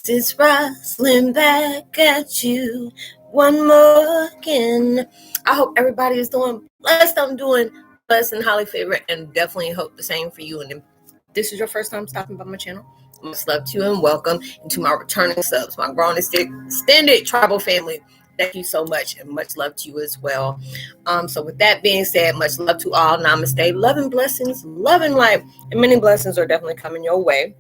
It's Roslynn back at you one more again. I hope everybody is doing blessed. I'm doing blessed and highly favored, and definitely hope the same for you. And if this is your first time stopping by my channel, much love to you and welcome into my returning subs, my grown extended tribal family. Thank you so much, and much love to you as well. So with that being said, much love to all. Namaste. Love and blessings, love and life, and many blessings are definitely coming your way.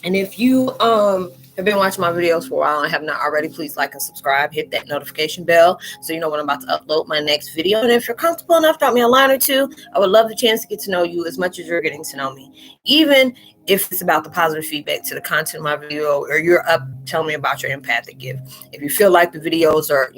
And if you have been watching my videos for a while and have not already, please like and subscribe. Hit that notification bell so you know when I'm about to upload my next video. And if you're comfortable enough, drop me a line or two. I would love the chance to get to know you as much as you're getting to know me. Even if it's about the positive feedback to the content of my video, or you're up telling me about your empathic gift. If you feel like the videos are,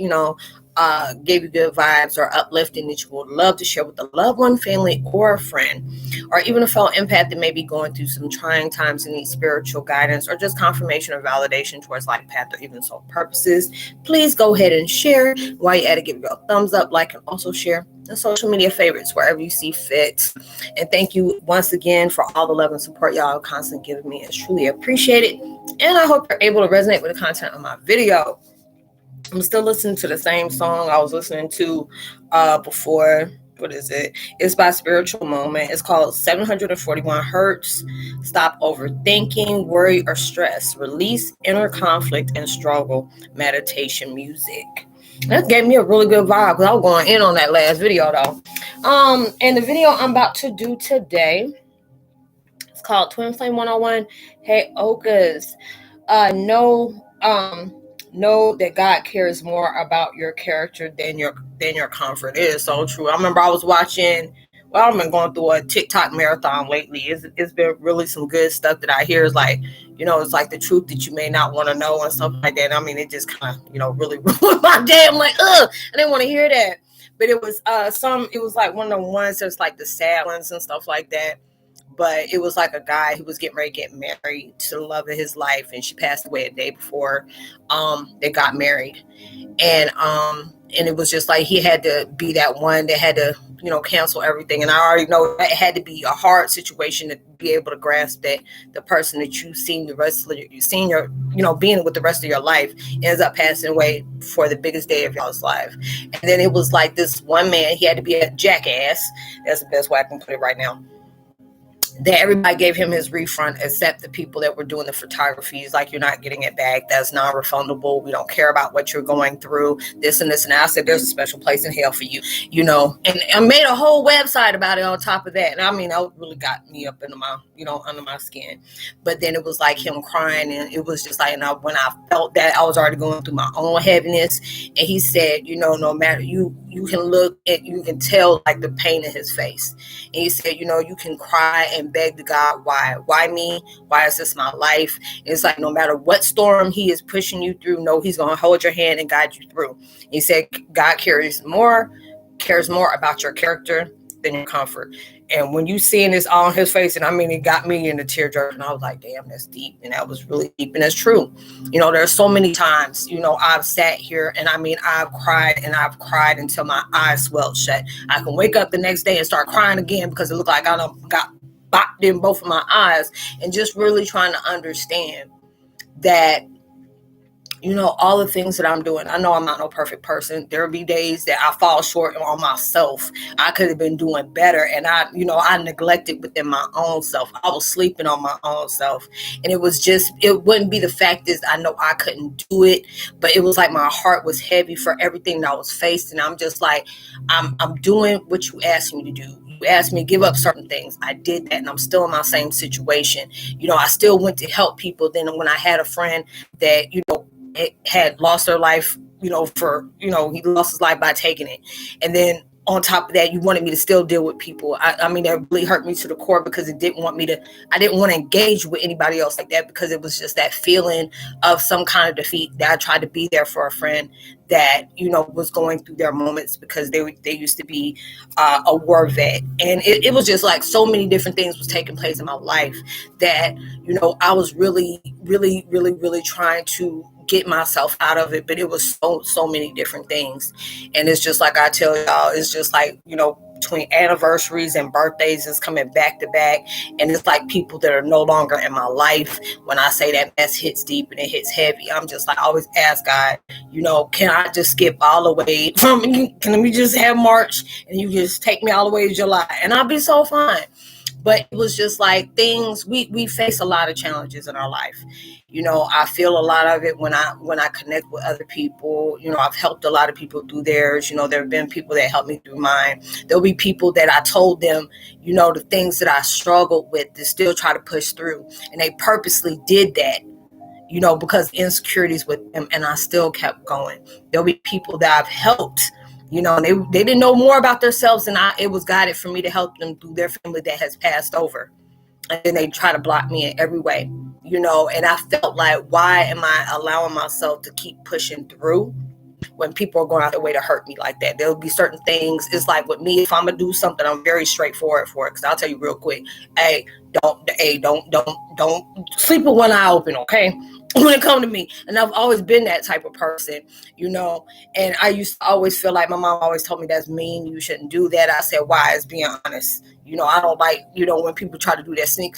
gave you good vibes or uplifting that you would love to share with a loved one, family, or a friend, or even a fellow empath that may be going through some trying times and needs spiritual guidance or just confirmation or validation towards life path or even soul purposes, please go ahead and share. While you're at it, give it a thumbs up, like, and also share the social media favorites wherever you see fit. And thank you once again for all the love and support y'all constantly giving me. It's truly appreciated. And I hope you're able to resonate with the content of my video. I'm still listening to the same song I was listening to before. What is it? It's by Spiritual Moment. It's called 741 Hertz. Stop overthinking, worry, or stress. Release inner conflict and struggle. Meditation music. That gave me a really good vibe because I was going in on that last video though. And the video I'm about to do today, it's called Twin Flame 101. Heyokas. Know that God cares more about your character than your comfort. It is so true. I remember I was watching, I've been going through a TikTok marathon lately. It's been really some good stuff that I hear. Is like, it's like the truth that you may not want to know and stuff like that. I mean, it just kind of, really ruined my day. I'm like, I didn't want to hear that. But it was it was like one of the ones that's like the sad ones and stuff like that. But it was like a guy who was getting ready to get married to the love of his life, and she passed away a day before they got married. And it was just like he had to be that one that had to, cancel everything. And I already know it had to be a hard situation to be able to grasp that the person that you've seen being with the rest of your life ends up passing away for the biggest day of y'all's life. And then it was like this one man, he had to be a jackass. That's the best way I can put it right now. That everybody gave him his refund except the people that were doing the photographies. Like, you're not getting it back. That's non-refundable. We don't care about what you're going through. This and this. And I said, there's a special place in hell for you, and I made a whole website about it on top of that. And I mean, that really got me up into my, under my skin. But then it was like him crying, and it was just like, when I felt that, I was already going through my own heaviness. And he said, no matter, you can look at, you can tell like the pain in his face. And he said, you can cry and beg to God, why me? Why is this my life? It's like, no matter what storm he is pushing you through, he's going to hold your hand and guide you through. He said, God cares more about your character than your comfort. And when you seeing this all on his face, and I mean, it got me in the teardrop, and I was like, damn, that's deep. And that was really deep. And that's true. There's so many times, I've sat here and I mean, I've cried until my eyes swelled shut. I can wake up the next day and start crying again because it looked like I got bopped in both of my eyes, and just really trying to understand that, all the things that I'm doing. I know I'm not no perfect person. There'll be days that I fall short on myself. I could have been doing better. And I neglected within my own self. I was sleeping on my own self. And it wouldn't be the fact is I know I couldn't do it, but it was like my heart was heavy for everything that I was facing. I'm just like, I'm doing what you asked me to do. You asked me to give up certain things. I did that, and I'm still in my same situation. I still went to help people. Then when I had a friend that, it had lost their life, he lost his life by taking it. And then on top of that, you wanted me to still deal with people. I mean, that really hurt me to the core because I didn't want to engage with anybody else like that, because it was just that feeling of some kind of defeat that I tried to be there for a friend that, was going through their moments because they used to be a war vet. And it was just like so many different things was taking place in my life that, I was really, really, really, really trying to get myself out of it, but it was so many different things. And it's just like I tell y'all, it's just like, between anniversaries and birthdays is coming back to back, and it's like people that are no longer in my life. When I say that mess hits deep and it hits heavy, I'm just like, I always ask God, can I just skip all the way from, can we just have March and you just take me all the way to July and I'll be so fine. But it was just like things, we face a lot of challenges in our life. I feel a lot of it when I connect with other people. I've helped a lot of people through theirs. There have been people that helped me through mine. There'll be people that I told them, the things that I struggled with to still try to push through. And they purposely did that, because insecurities with them, and I still kept going. There'll be people that I've helped, and they didn't know more about themselves than it was guided for me to help them through their family that has passed over. And then they try to block me in every way, and I felt like, why am I allowing myself to keep pushing through when people are going out their way to hurt me like that? There'll be certain things. It's like with me, if I'm gonna do something, I'm very straightforward for it. Because I'll tell you real quick, don't sleep with one eye open, okay? When it comes to me. And I've always been that type of person, and I used to always feel like my mom always told me that's mean, you shouldn't do that. I said, why? It's being honest. I don't like, when people try to do that sneak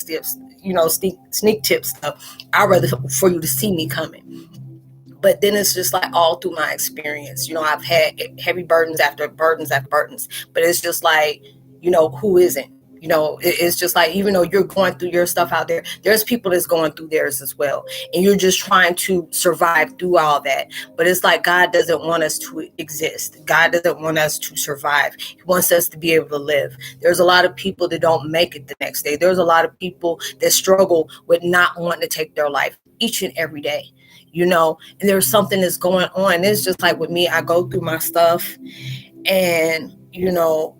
tip stuff. I'd rather for you to see me coming. But then it's just like all through my experience, I've had heavy burdens after burdens after burdens, but it's just like, who isn't? It's just like, even though you're going through your stuff out there, there's people that's going through theirs as well. And you're just trying to survive through all that. But it's like, God doesn't want us to exist. God doesn't want us to survive. He wants us to be able to live. There's a lot of people that don't make it the next day. There's a lot of people that struggle with not wanting to take their life each and every day. And there's something that's going on. It's just like with me, I go through my stuff, and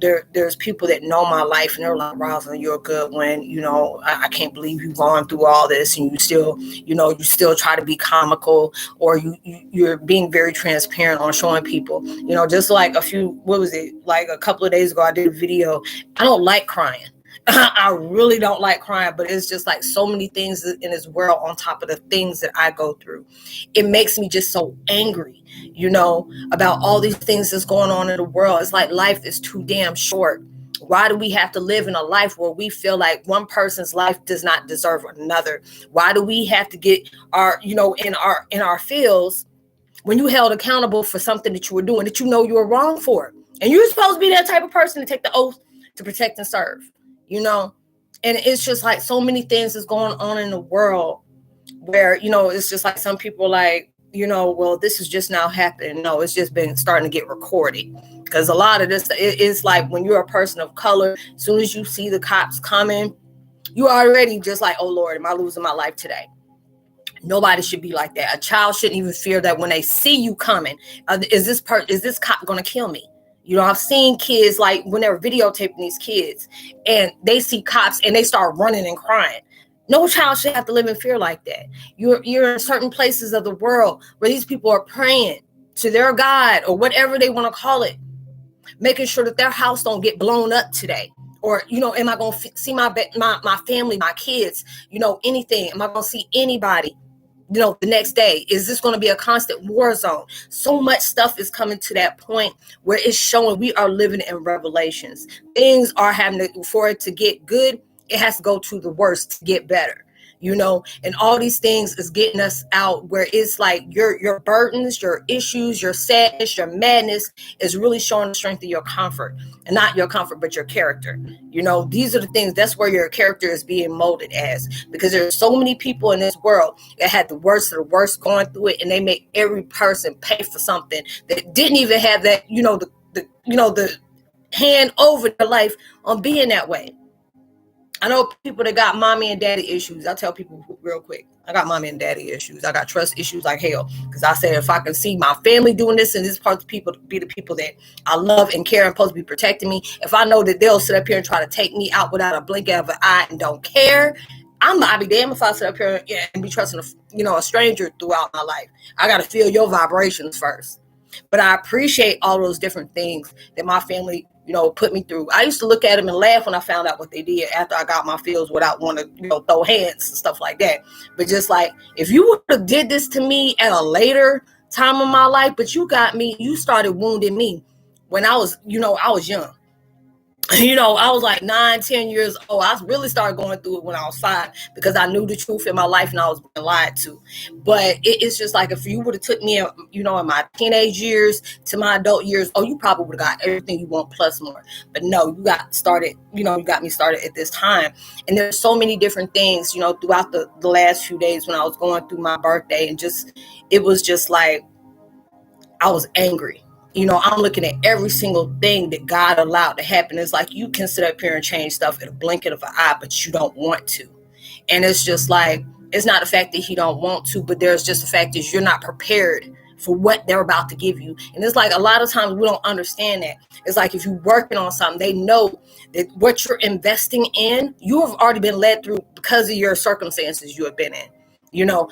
there's people that know my life, and they're like, Roslynn, you're a good one. I can't believe you've gone through all this, and you still try to be comical, or you're being very transparent on showing people, just like a couple of days ago, I did a video. I don't like crying. I really don't like crying, but it's just like so many things in this world on top of the things that I go through. It makes me just so angry, about all these things that's going on in the world. It's like life is too damn short. Why do we have to live in a life where we feel like one person's life does not deserve another? Why do we have to get our, in our fields when you held accountable for something that you were doing that you were wrong for? And you're supposed to be that type of person to take the oath to protect and serve. And it's just like so many things is going on in the world where, it's just like some people like, well, this is just now happening. No, it's just been starting to get recorded, because a lot of this, it's like when you're a person of color, as soon as you see the cops coming, you already just like, oh Lord, am I losing my life today? Nobody should be like that. A child shouldn't even fear that when they see you coming, is this cop going to kill me? I've seen kids, like when they're videotaping these kids and they see cops and they start running and crying. No child should have to live in fear like that. You're in certain places of the world where these people are praying to their God or whatever they want to call it, making sure that their house don't get blown up today. Or, am I going to see my family, my kids, anything? Am I going to see anybody? The next day? Is this going to be a constant war zone? So much stuff is coming to that point where it's showing we are living in revelations. Things are for it to get good, it has to go to the worst to get better. And all these things is getting us out where it's like your burdens, your issues, your sadness, your madness is really showing the strength of your comfort, and not your comfort, but your character. These are the things, that's where your character is being molded as, because there's so many people in this world that had the worst of the worst going through it, and they make every person pay for something that didn't even have that, the hand over their life on being that way. I know people that got mommy and daddy issues. I tell people real quick, I got mommy and daddy issues. I got trust issues like hell. Because I said, if I can see my family doing this, and this part of people to be the people that I love and care and supposed to be protecting me, if I know that they'll sit up here and try to take me out without a blink of an eye and don't care, I'll be damned if I sit up here and be trusting a stranger throughout my life. I got to feel your vibrations first. But I appreciate all those different things that my family put me through. I used to look at them and laugh when I found out what they did after I got my feels without wanting to, throw hands and stuff like that. But just like, if you would have did this to me at a later time of my life, but you started wounding me when I was young. I was like 9, 10 years old. I really started going through it when I was 5 because I knew the truth in my life and I was being lied to. But it's just like, if you would have took me, in my teenage years to my adult years, you probably would have got everything you want plus more. But no, you got me started at this time. And there's so many different things, throughout the last few days when I was going through my birthday, and it was just like, I was angry. I'm looking at every single thing that God allowed to happen. It's like, you can sit up here and change stuff in a blink of an eye, but you don't want to. And it's just like, it's not the fact that he don't want to, but there's just the fact that you're not prepared for what they're about to give you. And it's like, a lot of times we don't understand that. It's like, if you're working on something, they know that what you're investing in, you have already been led through because of your circumstances you have been in. You know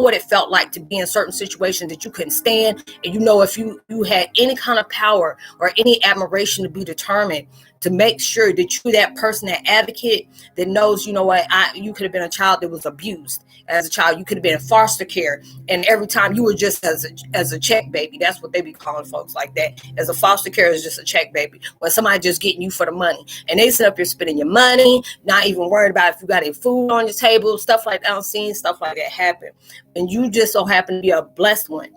what it felt like to be in certain situations that you couldn't stand. And if you had any kind of power or any admiration to be determined to make sure that you that person, that advocate that knows, you could have been a child that was abused. As a child, you could have been in foster care, and every time you were just as a check baby. That's what they be calling folks like that. As a foster care is just a check baby, when somebody just getting you for the money, and they sit up here spending your money, not even worried about if you got any food on your table, stuff like that. I'm seeing stuff like that happen, and you just so happen to be a blessed one.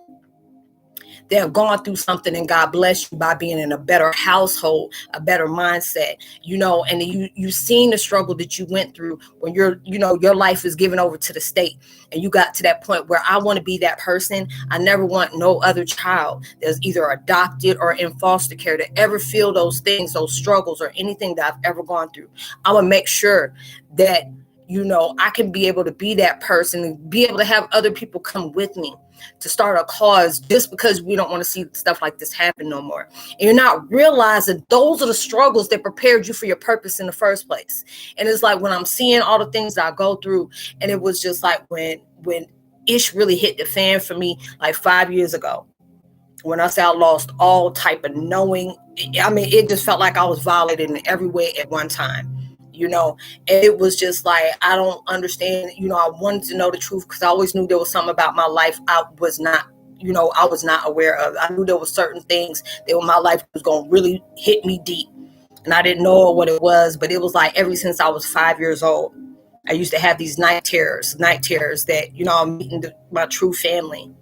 They have gone through something, and God bless you by being in a better household, a better mindset, and you've seen the struggle that you went through when your life is given over to the state, and you got to that point where I want to be that person. I never want no other child that's either adopted or in foster care to ever feel those things, those struggles, or anything that I've ever gone through. I want to make sure that, I can be able to be that person and be able to have other people come with me to start a cause, just because we don't want to see stuff like this happen no more. And you're not realizing those are the struggles that prepared you for your purpose in the first place. And it's like, when I'm seeing all the things that I go through, and it was just like when ish really hit the fan for me, like 5 years ago, when I say I lost all type of knowing. I mean, it just felt like I was violated in every way at one time. And it was just like, I don't understand. I wanted to know the truth because I always knew there was something about my life I was not aware of. I knew there were certain things that my life was going to really hit me deep, and I didn't know what it was. But it was like, ever since I was 5 years old, I used to have these night terrors that, I'm meeting my true family.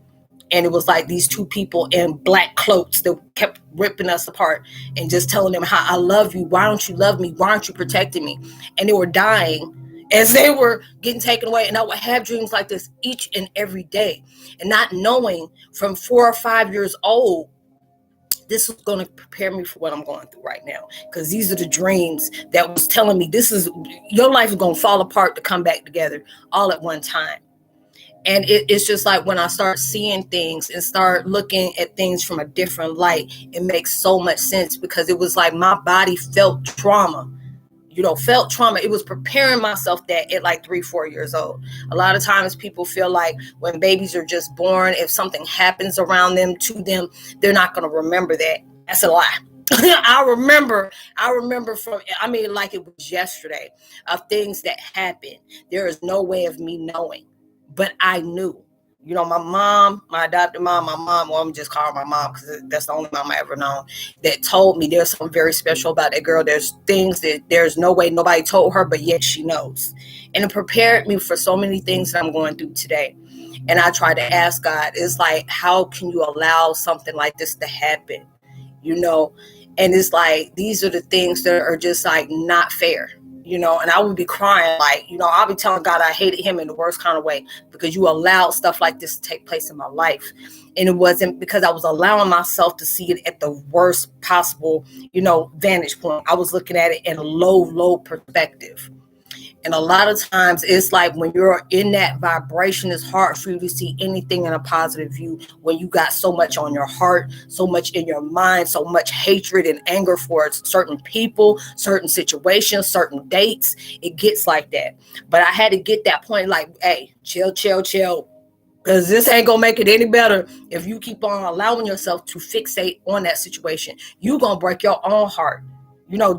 And it was like these two people in black cloaks that kept ripping us apart and just telling them how I love you. Why don't you love me? Why aren't you protecting me? And they were dying as they were getting taken away. And I would have dreams like this each and every day. And not knowing from 4 or 5 years old, this was going to prepare me for what I'm going through right now. Because these are the dreams that was telling me your life is going to fall apart to come back together all at one time. And it's just like, when I start seeing things and start looking at things from a different light, it makes so much sense, because it was like my body felt trauma. It was preparing myself that at like 3-4 years old. A lot of times people feel like when babies are just born, if something happens around them, to them, they're not going to remember that. That's a lie. I remember like it was yesterday, of things that happened. There is no way of me knowing. But I knew, my mom, my adopted mom, well, I'm just calling my mom because that's the only mom I ever known, that told me there's something very special about that girl. There's things that there's no way nobody told her, but yet she knows. And it prepared me for so many things that I'm going through today. And I try to ask God, it's like, how can you allow something like this to happen? And it's like, these are the things that are just like not fair. And I would be crying, like, I'll be telling God I hated him in the worst kind of way, because you allowed stuff like this to take place in my life. And it wasn't because I was allowing myself to see it at the worst possible, vantage point. I was looking at it in a low perspective. And a lot of times it's like, when you're in that vibration, it's hard for you to see anything in a positive view when you got so much on your heart, so much in your mind, so much hatred and anger for certain people, certain situations, certain dates. It gets like that. But I had to get that point, like, hey, chill. Because this ain't gonna make it any better if you keep on allowing yourself to fixate on that situation. You gonna break your own heart.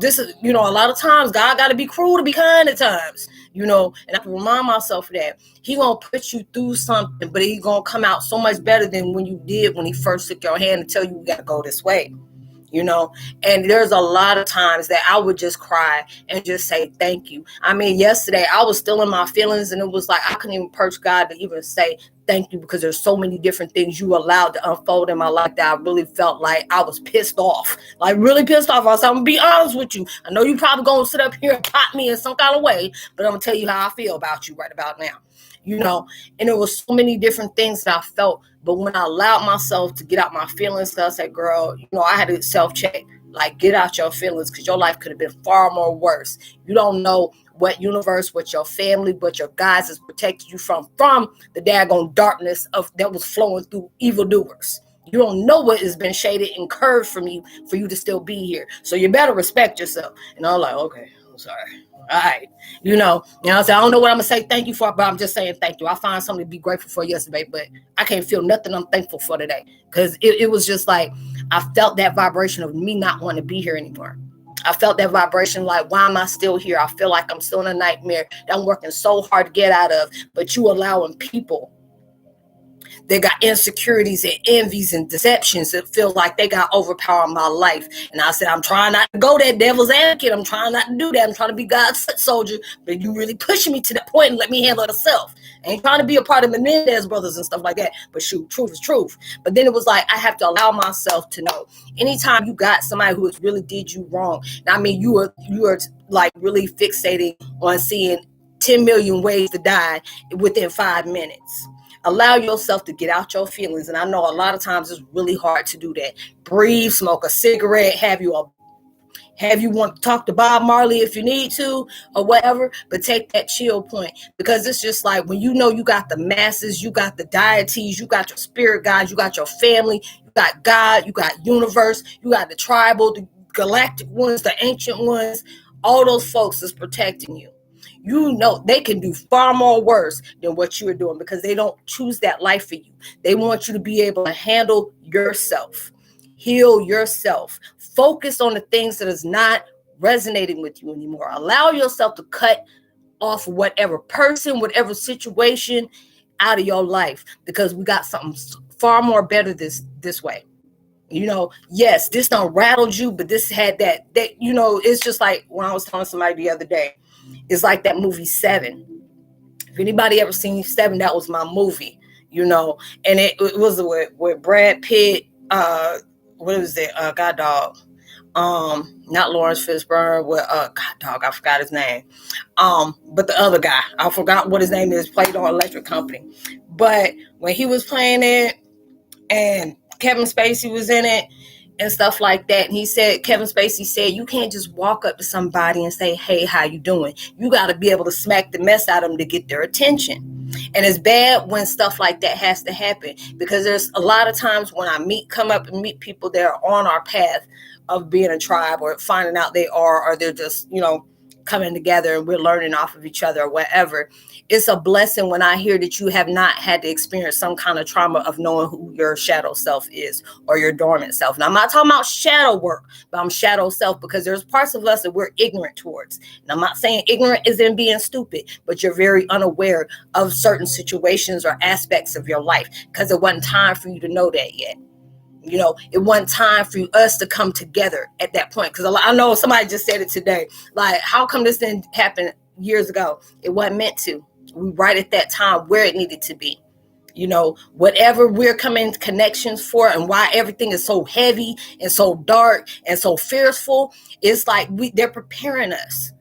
This is, a lot of times God got to be cruel to be kind at times, and I have to remind myself of that. He gonna put you through something, but he gonna come out so much better than when you did when he first took your hand and tell you got to go this way. And there's a lot of times that I would just cry and just say thank you. I mean, yesterday I was still in my feelings, and it was like I couldn't even approach God to even say thank you, because there's so many different things you allowed to unfold in my life that I really felt like I was pissed off, like really pissed off. I was like, I'm gonna be honest with you. I know you probably gonna sit up here and pot me in some kind of way, but I'm gonna tell you how I feel about you right about now. And there was so many different things that I felt. But when I allowed myself to get out my feelings, I said, girl, I had to self-check, like, get out your feelings, because your life could have been far more worse. You don't know what universe, what your family, what your guides has protected you from the daggone darkness that was flowing through evildoers. You don't know what has been shaded and curved from you for you to still be here. So you better respect yourself. And I'm like, okay, I'm sorry. All right. I say, I don't know what I'm going to say thank you for, but I'm just saying thank you. I find something to be grateful for yesterday, but I can't feel nothing I'm thankful for today, because it was just like I felt that vibration of me not wanting to be here anymore. I felt that vibration like, why am I still here? I feel like I'm still in a nightmare that I'm working so hard to get out of, but you allowing people they got insecurities and envies and deceptions that feel like they got overpowered my life. And I said, I'm trying not to go that devil's advocate. I'm trying not to do that. I'm trying to be God's foot soldier. But you really pushing me to that point and let me handle it myself. I ain't trying to be a part of Menendez brothers and stuff like that. But shoot, truth is truth. But then it was like, I have to allow myself to know. Anytime you got somebody who has really did you wrong, I mean, you are like really fixating on seeing 10 million ways to die within 5 minutes. Allow yourself to get out your feelings. And I know a lot of times it's really hard to do that. Breathe, smoke a cigarette, have you want to talk to Bob Marley if you need to or whatever, but take that chill point, because it's just like when you got the masses, you got the deities, you got your spirit guides, you got your family, you got God, you got universe, you got the tribal, the galactic ones, the ancient ones, all those folks is protecting you. They can do far more worse than what you are doing, because they don't choose that life for you. They want you to be able to handle yourself, heal yourself, focus on the things that is not resonating with you anymore. Allow yourself to cut off whatever person, whatever situation out of your life, because we got something far more better this way. Yes, this done rattled you, but this had that, it's just like when I was telling somebody the other day, it's like that movie Seven. If anybody ever seen Seven, that was my movie, and it was with Brad Pitt, what was it? God dog. Not Lawrence Fishburne, with God dog, I forgot his name. But the other guy, I forgot what his name is, played on Electric Company. But when he was playing it, and Kevin Spacey was in it and stuff like that, and Kevin Spacey said, you can't just walk up to somebody and say, hey, how you doing? You got to be able to smack the mess out of them to get their attention. And it's bad when stuff like that has to happen, because there's a lot of times when I come up and meet people that are on our path of being a tribe, or finding out they are, or they're just, coming together and we're learning off of each other or whatever. It's a blessing when I hear that you have not had to experience some kind of trauma of knowing who your shadow self is, or your dormant self. And I'm not talking about shadow work, but I'm shadow self, because there's parts of us that we're ignorant towards. And I'm not saying ignorant is in being stupid, but you're very unaware of certain situations or aspects of your life, because it wasn't time for you to know that yet. It wasn't time for us to come together at that point. Because I know somebody just said it today. Like, how come this didn't happen years ago? It wasn't meant to. We right at that time where it needed to be. Whatever we're coming connections for, and why everything is so heavy and so dark and so fearful, it's like they're preparing us.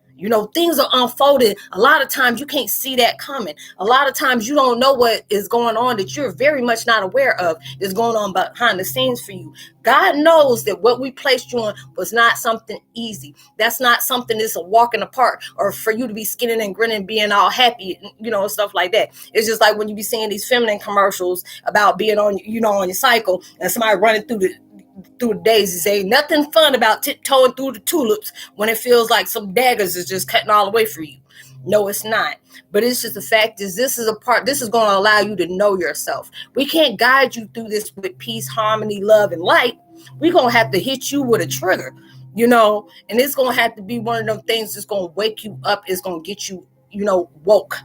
Things are unfolding. A lot of times you can't see that coming. A lot of times you don't know what is going on that you're very much not aware of is going on behind the scenes for you. God knows that what we placed you on was not something easy. That's not something that's a walk in the park, or for you to be skinning and grinning, being all happy, stuff like that. It's just like when you be seeing these feminine commercials about being on, on your cycle, and somebody running through the daisies. Ain't nothing fun about tiptoeing through the tulips when it feels like some daggers is just cutting all the way for you. No, it's not. But it's just the fact is this is going to allow you to know yourself. We can't guide you through this with peace, harmony, love, and light. We're going to have to hit you with a trigger, and it's going to have to be one of them things that's going to wake you up. It's going to get you, woke.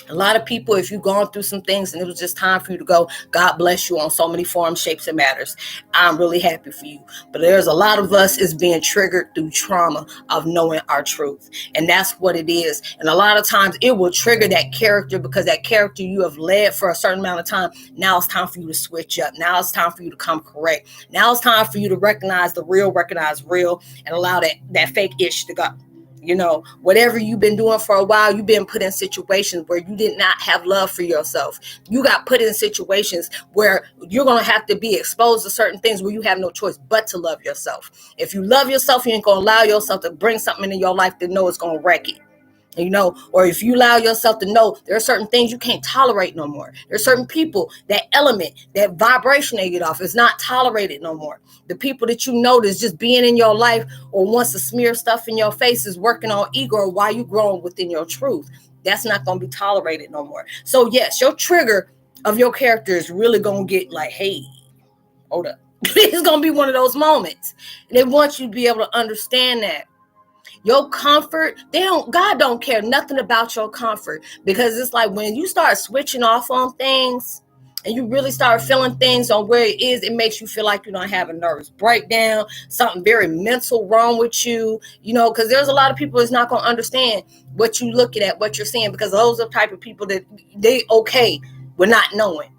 A lot of people, if you've gone through some things and it was just time for you to go, God bless you on so many forms, shapes, and matters. I'm really happy for you. But there's a lot of us is being triggered through trauma of knowing our truth. And that's what it is. And a lot of times it will trigger that character because that character you have led for a certain amount of time. Now it's time for you to switch up. Now it's time for you to come correct. Now it's time for you to recognize the real, recognize real, and allow that fake ish to go. Whatever you've been doing for a while, you've been put in situations where you did not have love for yourself. You got put in situations where you're going to have to be exposed to certain things where you have no choice but to love yourself. If you love yourself, you ain't going to allow yourself to bring something into your life that know it's going to wreck it. Or if you allow yourself to know there are certain things you can't tolerate no more. There are certain people, that element, that vibration they get off is not tolerated no more. The people that you notice just being in your life or wants to smear stuff in your face is working on ego while you growing within your truth. That's not going to be tolerated no more. So yes, your trigger of your character is really going to get like, hey, hold up. It's going to be one of those moments. They want you to be able to understand that. Your comfort, God don't care nothing about your comfort, because it's like when you start switching off on things and you really start feeling things on where it is, it makes you feel like you don't have a nervous breakdown, something very mental wrong with you, because there's a lot of people that's not going to understand what you're looking at, what you're seeing, because those are the type of people that they okay with not knowing.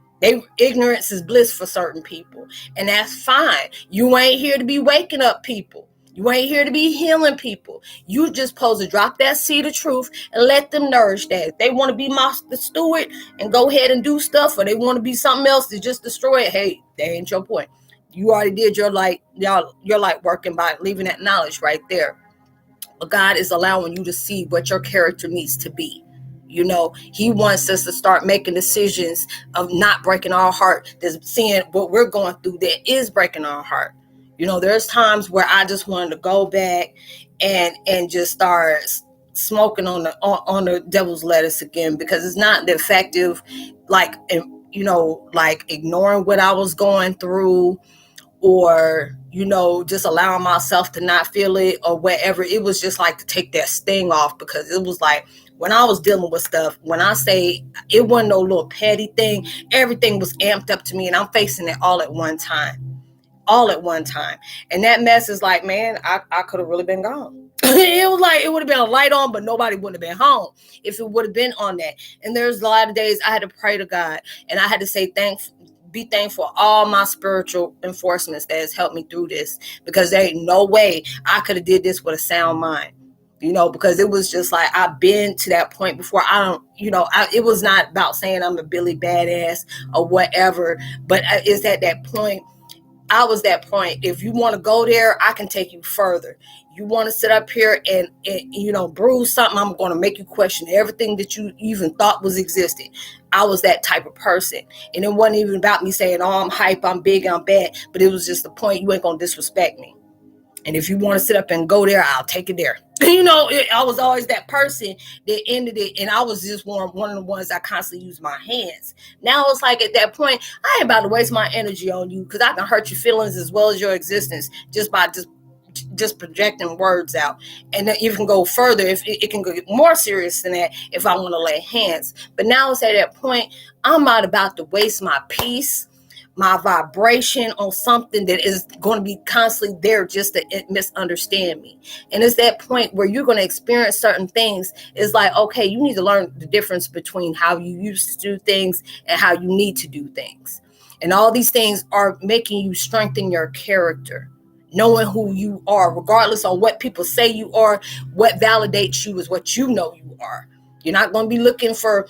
Ignorance is bliss for certain people, and that's fine. You ain't here to be waking up people. You ain't here to be healing people. You just supposed to drop that seed of truth and let them nourish that. If they want to be the steward and go ahead and do stuff, or they want to be something else to just destroy it, hey, that ain't your point. You already did your light working by leaving that knowledge right there. But God is allowing you to see what your character needs to be. He wants us to start making decisions of not breaking our heart, that's seeing what we're going through that is breaking our heart. There's times where I just wanted to go back and just start smoking on the devil's lettuce again, because it's not the effective, like ignoring what I was going through, or just allowing myself to not feel it or whatever. It was just like to take that sting off, because it was like when I was dealing with stuff, when I say it wasn't no little petty thing, everything was amped up to me and I'm facing it all at one time. And that mess is like, man, I could have really been gone. It was like it would have been a light on, but nobody would have been home if it would have been on that. And there's a lot of days I had to pray to God, and I had to say be thankful for all my spiritual enforcements that has helped me through this, because there ain't no way I could have did this with a sound mind. Because it was just like, I've been to that point before. It was not about saying I'm a Billy badass or whatever, but it's at that point. I was that point. If you want to go there, I can take you further. You want to sit up here and bruise something, I'm going to make you question everything that you even thought was existing. I was that type of person. And it wasn't even about me saying, oh, I'm hype, I'm big, I'm bad. But it was just the point, you ain't going to disrespect me. And if you want to sit up and go there, I'll take it there. I was always that person that ended it. And I was just one of the ones that constantly use my hands. Now it's like at that point, I ain't about to waste my energy on you, because I can hurt your feelings as well as your existence just by just projecting words out. And then you can go further, if it can get more serious than that if I want to lay hands. But now it's at that point, I'm not about to waste my peace, my vibration on something that is going to be constantly there just to misunderstand me. And it's that point where you're going to experience certain things. It's like, okay, you need to learn the difference between how you used to do things and how you need to do things. And all these things are making you strengthen your character, knowing who you are, regardless of what people say you are. What validates you is what you know you are. You're not going to be looking for,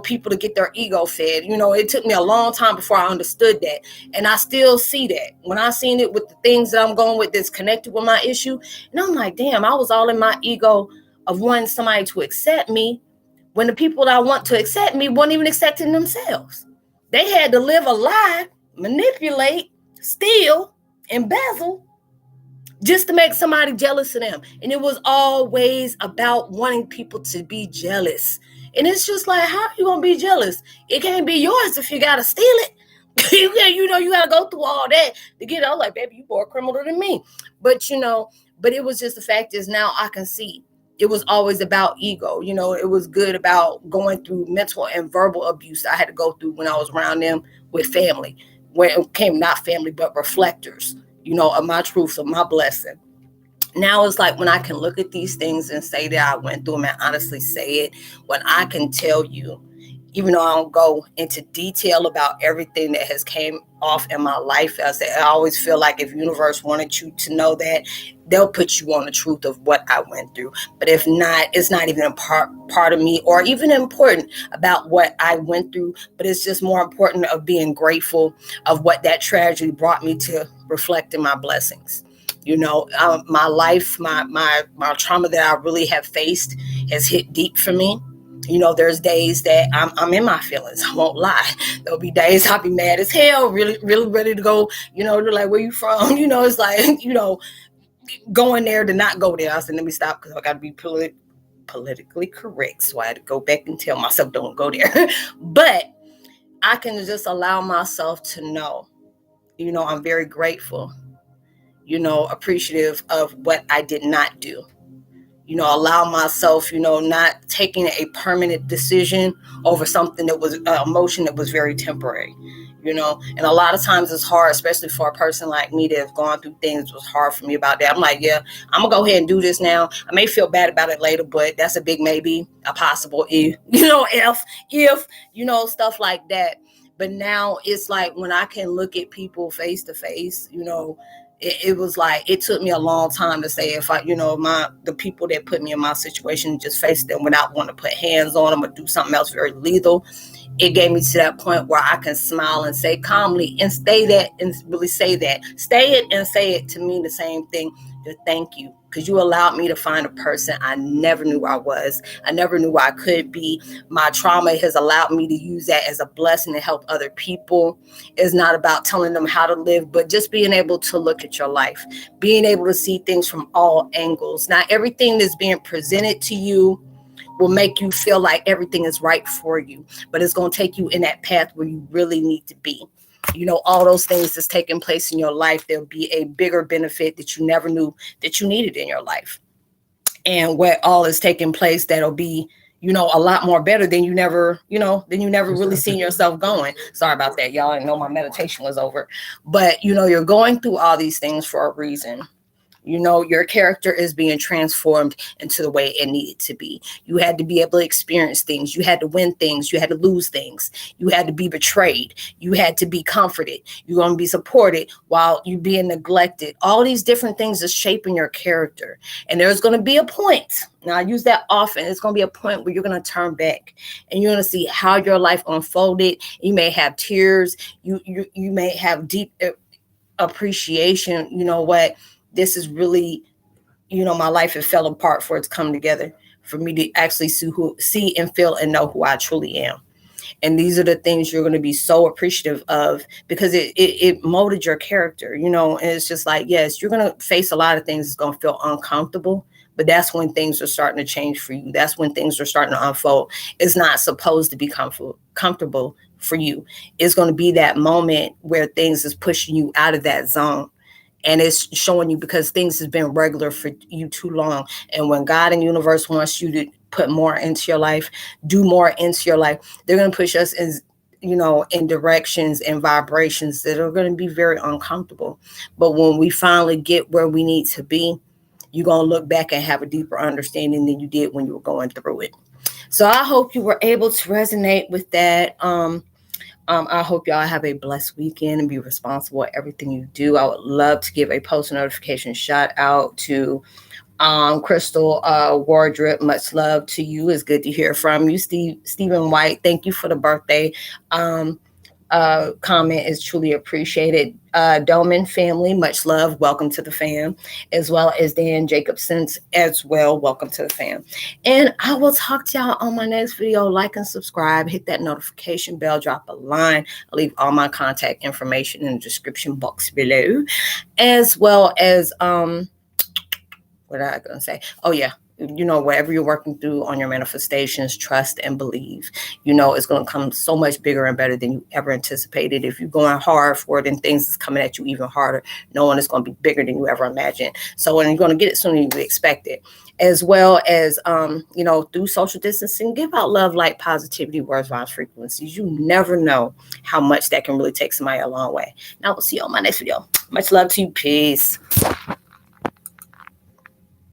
people to get their ego fed. It took me a long time before I understood that. And I still see that. When I seen it with the things that I'm going with that's connected with my issue, and I'm like, damn, I was all in my ego of wanting somebody to accept me, when the people that I want to accept me weren't even accepting themselves. They had to live a lie, manipulate, steal, embezzle just to make somebody jealous of them. And it was always about wanting people to be jealous. And it's just like, how are you gonna be jealous? It can't be yours if you gotta steal it. You gotta go through all that to get it. I was like, baby, you more criminal than me. But but it was just the fact is now I can see it was always about ego. It was good about going through mental and verbal abuse I had to go through when I was around them with family. When it came not family, but reflectors, of my truth, of my blessing. Now it's like when I can look at these things and say that I went through them and honestly say it, when I can tell you, even though I don't go into detail about everything that has came off in my life, I always feel like if universe wanted you to know that, they'll put you on the truth of what I went through. But if not, it's not even a part of me or even important about what I went through, but it's just more important of being grateful of what that tragedy brought me to reflect in my blessings. My life, my trauma that I really have faced has hit deep for me. There's days that I'm in my feelings. I won't lie. There'll be days I'll be mad as hell, really, really ready to go. They're like, where you from? It's like, going there to not go there. I said, let me stop because I got to be politically correct. So I had to go back and tell myself, don't go there. But I can just allow myself to know, I'm very grateful, appreciative of what I did not do. Allow myself, not taking a permanent decision over something that was an emotion that was very temporary, and a lot of times it's hard, especially for a person like me that has gone through things. It was hard for me about that. I'm like, yeah, I'm gonna go ahead and do this now. I may feel bad about it later, but that's a big maybe, a possible if, stuff like that. But now it's like when I can look at people face to face, it was like it took me a long time to say if I, the people that put me in my situation, just face them without wanting to put hands on them or do something else very lethal. It gave me to that point where I can smile and say calmly and stay that and really say that. Stay it and say it to mean the same thing. To thank you, because you allowed me to find a person I never knew I was. I never knew I could be. My trauma has allowed me to use that as a blessing to help other people. It's not about telling them how to live, but just being able to look at your life, being able to see things from all angles. Not everything that's being presented to you will make you feel like everything is right for you, but it's going to take you in that path where you really need to be. All those things that's taking place in your life, there'll be a bigger benefit that you never knew that you needed in your life. And what all is taking place, that'll be, a lot more better than you never really seen yourself going. Sorry about that, y'all. I didn't know my meditation was over. But, you're going through all these things for a reason. Your character is being transformed into the way it needed to be. You had to be able to experience things. You had to win things. You had to lose things. You had to be betrayed. You had to be comforted. You're going to be supported while you're being neglected. All these different things is shaping your character. And there's going to be a point. Now, I use that often. It's going to be a point where you're going to turn back and you're going to see how your life unfolded. You may have tears. You may have deep appreciation. What? This is really, my life has fell apart for it to come together for me to actually see and feel and know who I truly am. And these are the things you're going to be so appreciative of because it molded your character, and it's just like, yes, you're going to face a lot of things that's going to feel uncomfortable, but that's when things are starting to change for you. That's when things are starting to unfold. It's not supposed to be comfortable for you. It's going to be that moment where things is pushing you out of that zone. And it's showing you because things has been regular for you too long. And when God and universe wants you to put more into your life, do more into your life, they're going to push us in directions and vibrations that are going to be very uncomfortable. But when we finally get where we need to be, you're going to look back and have a deeper understanding than you did when you were going through it. So I hope you were able to resonate with that. I hope y'all have a blessed weekend and be responsible at everything you do. I would love to give a post notification shout out to Crystal Wardrop. Much love to you. It's good to hear from you. Stephen White, thank you for the birthday. comment is truly appreciated. Doman family, much love. Welcome to the fam, as well as Dan Jacobson's as well. Welcome to the fam. And I will talk to y'all on my next video. Like and subscribe. Hit that notification bell. Drop a line. I'll leave all my contact information in the description box below, as well as what am I gonna say? Oh yeah. Whatever you're working through on your manifestations, trust and believe. It's going to come so much bigger and better than you ever anticipated. If you're going hard for it and things is coming at you even harder, knowing it's going to be bigger than you ever imagined. So when you're going to get it sooner than you expect it, as well as, through social distancing, give out love, light, positivity, words, vibes, frequencies. You never know how much that can really take somebody a long way. Now we'll see you on my next video. Much love to you. Peace.